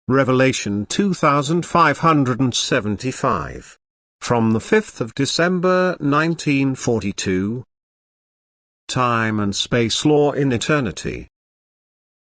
Revelation 2575. From the 5th of December 1942. Time and space law in eternity.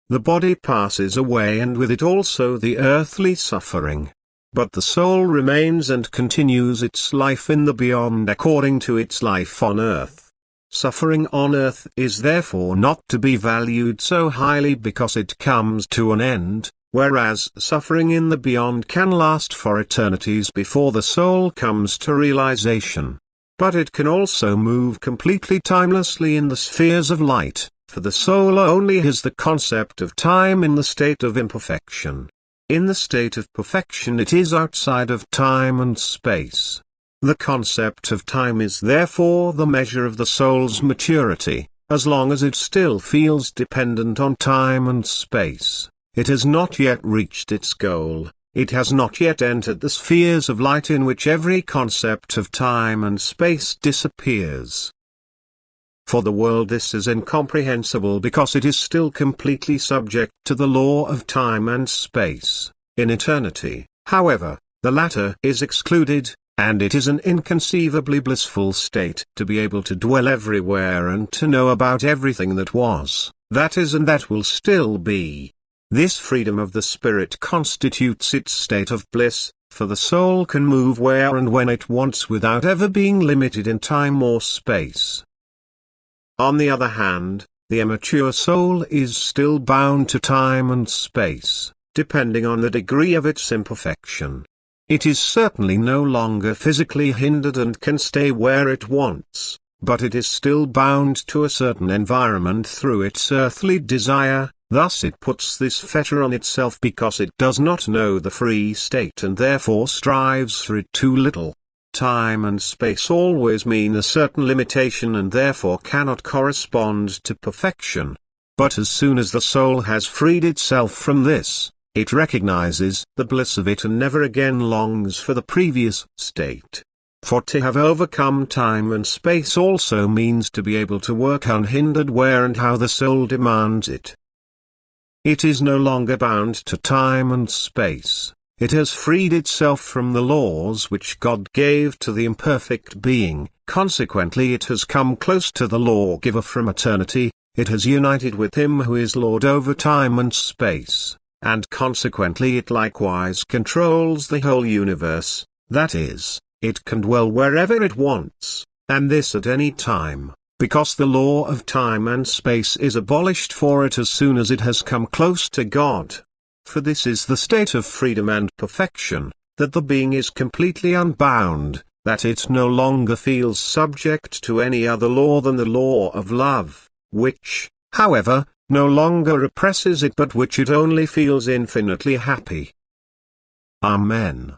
The body passes away and with it also the earthly suffering. But the soul remains and continues its life in the beyond according to its life on earth. Suffering on earth is therefore not to be valued so highly because it comes to an end, whereas suffering in the beyond can last for eternities before the soul comes to realization. But it can also move completely timelessly in the spheres of light, for the soul only has the concept of time in the state of imperfection. In the state of perfection it is outside of time and space. The concept of time is therefore the measure of the soul's maturity. As long as it still feels dependent on time and space, it has not yet reached its goal. It has not yet entered the spheres of light in which every concept of time and space disappears. For the world this is incomprehensible because it is still completely subject to the law of time and space. In eternity, however, the latter is excluded, and it is an inconceivably blissful state to be able to dwell everywhere and to know about everything that was, that is and that will still be. This freedom of the spirit constitutes its state of bliss, for the soul can move where and when it wants without ever being limited in time or space. On the other hand, the immature soul is still bound to time and space, depending on the degree of its imperfection. It is certainly no longer physically hindered and can stay where it wants, but it is still bound to a certain environment through its earthly desire. Thus it puts this fetter on itself because it does not know the free state and therefore strives for it too little. Time and space always mean a certain limitation and therefore cannot correspond to perfection. But as soon as the soul has freed itself from this, it recognizes the bliss of it and never again longs for the previous state. For to have overcome time and space also means to be able to work unhindered where and how the soul demands it. It is no longer bound to time and space. It has freed itself from the laws which God gave to the imperfect being, consequently it has come close to the lawgiver from eternity, it has united with him who is Lord over time and space, and consequently it likewise controls the whole universe, that is, it can dwell wherever it wants, and this at any time. Because the law of time and space is abolished for it as soon as it has come close to God. For this is the state of freedom and perfection, that the being is completely unbound, that it no longer feels subject to any other law than the law of love, which, however, no longer oppresses it but which it only feels infinitely happy. Amen.